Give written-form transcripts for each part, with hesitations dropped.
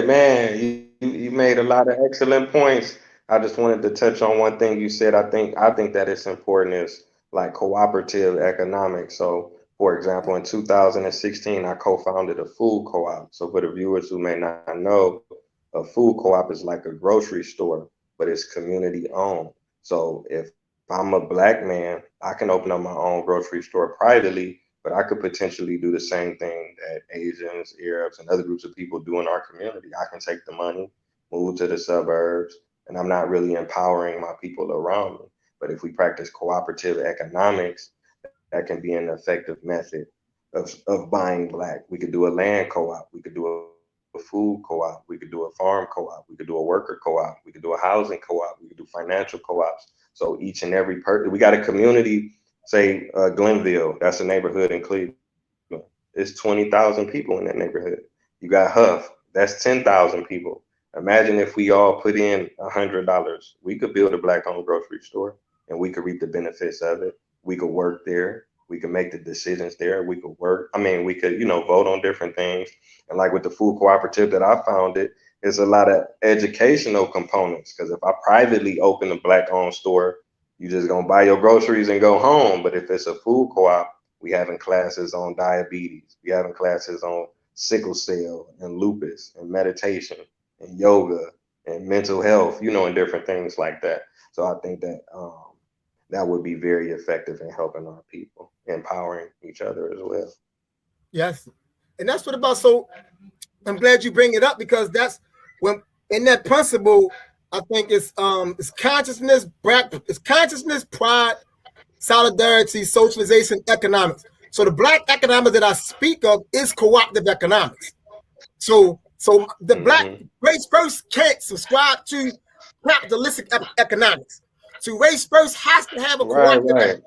man, you made a lot of excellent points. I just wanted to touch on one thing you said. I think that it's important is like cooperative economics. So, for example, in 2016, I co-founded a food co-op. So, for the viewers who may not know, a food co-op is like a grocery store, but it's community owned. So, if I'm a black man, I can open up my own grocery store privately, but I could potentially do the same thing that Asians, Arabs, and other groups of people do in our community. I can take the money, move to the suburbs, and I'm not really empowering my people around me. But if we practice cooperative economics, that can be an effective method of buying black. We could do a land co-op, we could do a food co-op, we could do a farm co-op, we could do a worker co-op, we could do a housing co-op, we could do financial co-ops. So each and every person, we got a community, say Glenville, that's a neighborhood in Cleveland. It's 20,000 people in that neighborhood. You got Huff, that's 10,000 people. Imagine if we all put in $100. We could build a black-owned grocery store, and we could reap the benefits of it. We could work there. We could make the decisions there. We could work. I mean, we could, vote on different things. And like with the food cooperative that I founded, it's a lot of educational components. Because if I privately open a black-owned store, you just gonna buy your groceries and go home. But if it's a food co-op, we having classes on diabetes. We having classes on sickle cell and lupus and meditation and yoga and mental health, and different things like that. So I think that that would be very effective in helping our people, empowering each other as well. Yes, and that's what about. So I'm glad you bring it up because that's when in that principle, I think it's consciousness, it's consciousness, pride, solidarity, socialization, economics. So the black economics that I speak of is cooperative economics. So the black race first can't subscribe to capitalistic economics. So race first has to have a cooperative economics.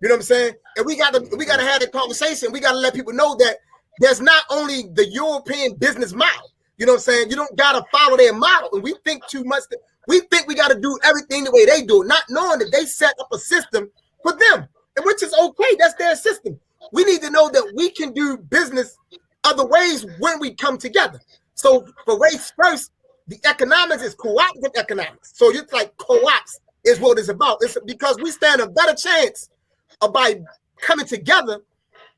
You know what I'm saying? And we gotta have that conversation. We gotta let people know that there's not only the European business model. You know what I'm saying? You don't gotta follow their model. And we think too much. We think we gotta do everything the way they do, not knowing that they set up a system for them, and which is okay. That's their system. We need to know that we can do business other ways when we come together. So for race first, the economics is cooperative economics. So it's like co-ops is what it's about. It's because we stand a better chance of by coming together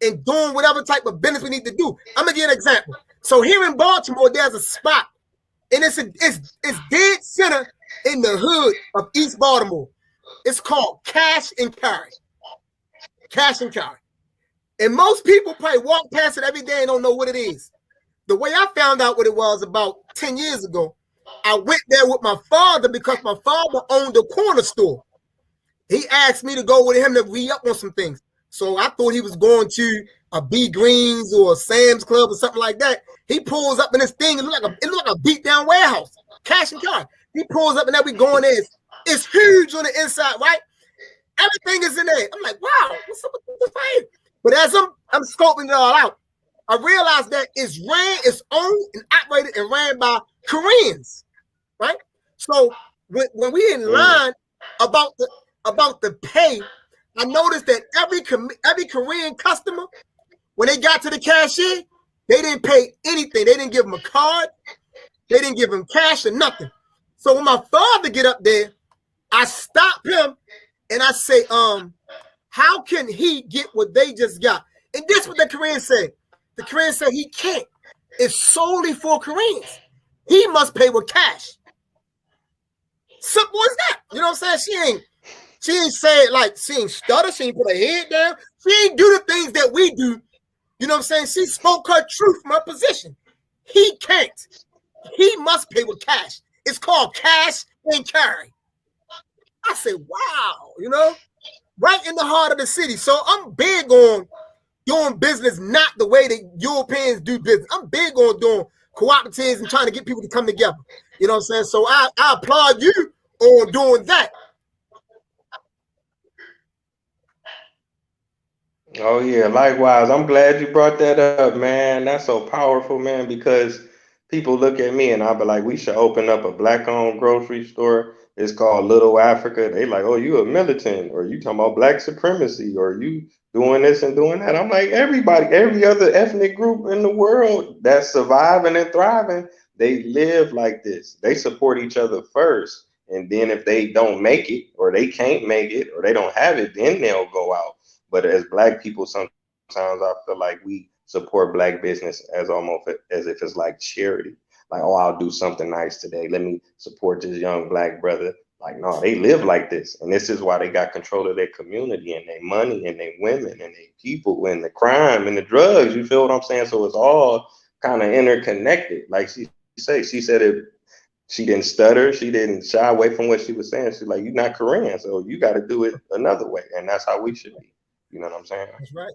and doing whatever type of business we need to do. I'm gonna give an example. So here in Baltimore, there's a spot, and it's dead center in the hood of East Baltimore. It's called Cash and Carry. Cash and Carry. And most people probably walk past it every day and don't know what it is. The way I found out what it was about 10 years ago, I went there with my father because my father owned a corner store. He asked me to go with him to re-up on some things. So I thought he was going to a B Greens or a Sam's Club or something like that. He pulls up in this thing. It looked like a beat down warehouse. Cash and Carry. He pulls up and then we going there. It's huge on the inside, right? Everything is in there. I'm like, wow, what's up with this thing? But as I'm scoping it all out, I realized that it's owned and operated and ran by Koreans, right? So when we in line about the pay, I noticed that every Korean customer, when they got to the cashier, they didn't pay anything. They didn't give them a card. They didn't give them cash or nothing. So when my father get up there, I stop him and I say, how can he get what they just got? And this is what the Korean said. The Korean said he can't. It's solely for Koreans. He must pay with cash. Simple as that. You know what I'm saying? She ain't say it like she ain't stutter. She ain't put her head down. She ain't do the things that we do. You know what I'm saying? She spoke her truth from her position. He can't. He must pay with cash. It's called Cash and Carry. I said, wow, right in the heart of the city. So I'm big on doing business not the way that Europeans do business. I'm big on doing cooperatives and trying to get people to come together. You know what I'm saying? So I applaud you on doing that. Oh yeah, likewise. I'm glad you brought that up, man. That's so powerful, man, because people look at me and I'll be like, we should open up a black-owned grocery store. it's called Little Africa. They like, oh, you a militant, or you talking about black supremacy, or you doing this and doing that. I'm like, everybody, every other ethnic group in the world that's surviving and thriving, they live like this. They support each other first. And then if they don't make it, or they can't make it, or they don't have it, then they'll go out. But as black people, sometimes I feel like we support black business as almost as if it's like charity. Like, oh, I'll do something nice today. Let me support this young black brother. Like, no, they live like this. And this is why they got control of their community and their money and their women and their people and the crime and the drugs. You feel what I'm saying? So it's all kind of interconnected. Like she said it, she didn't stutter, she didn't shy away from what she was saying. She's like, you're not Korean, so you got to do it another way. And that's how we should be. You know what I'm saying? That's right.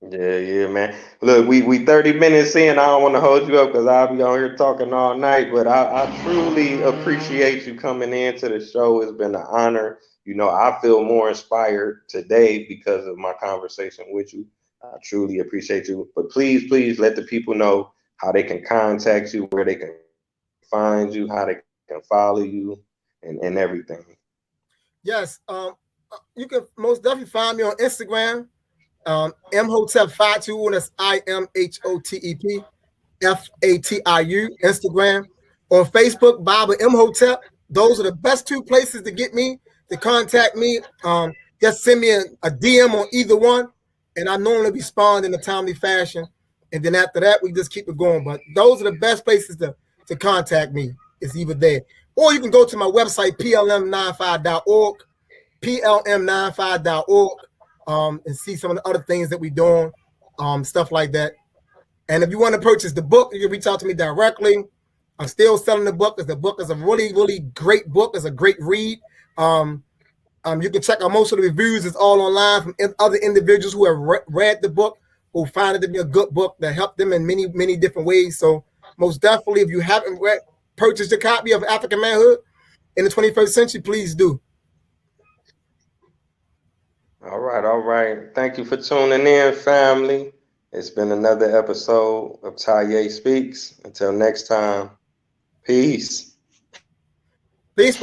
Yeah, yeah, man. Look, we 30 minutes in. I don't want to hold you up because I'll be on here talking all night. But I truly appreciate you coming into the show. It's been an honor. You know, I feel more inspired today because of my conversation with you. I truly appreciate you. But please, please let the people know how they can contact you, where they can find you, how they can follow you, and everything. Yes. You can most definitely find me on Instagram. Imhotep52, and that's IMHOTEP FATIU, Instagram. On Facebook, Baba Imhotep. Those are the best two places to get me, to contact me. Just send me a DM on either one, and I normally respond in a timely fashion. And then after that, we just keep it going. But those are the best places to contact me. It's either there. Or you can go to my website, plm95.org, plm95.org, and see some of the other things that we're doing, stuff like that. And if you want to purchase the book, you can reach out to me directly. I'm still selling the book. The book is a really, really great book. It's a great read. You can check out most of the reviews. It's all online from other individuals who have read the book, who find it to be a good book that helped them in many, many different ways. So most definitely, if you haven't purchased a copy of African Manhood in the 21st Century, please do. All right, all right. Thank you for tuning in, family. It's been another episode of Taye Speaks. Until next time, peace. Peace, my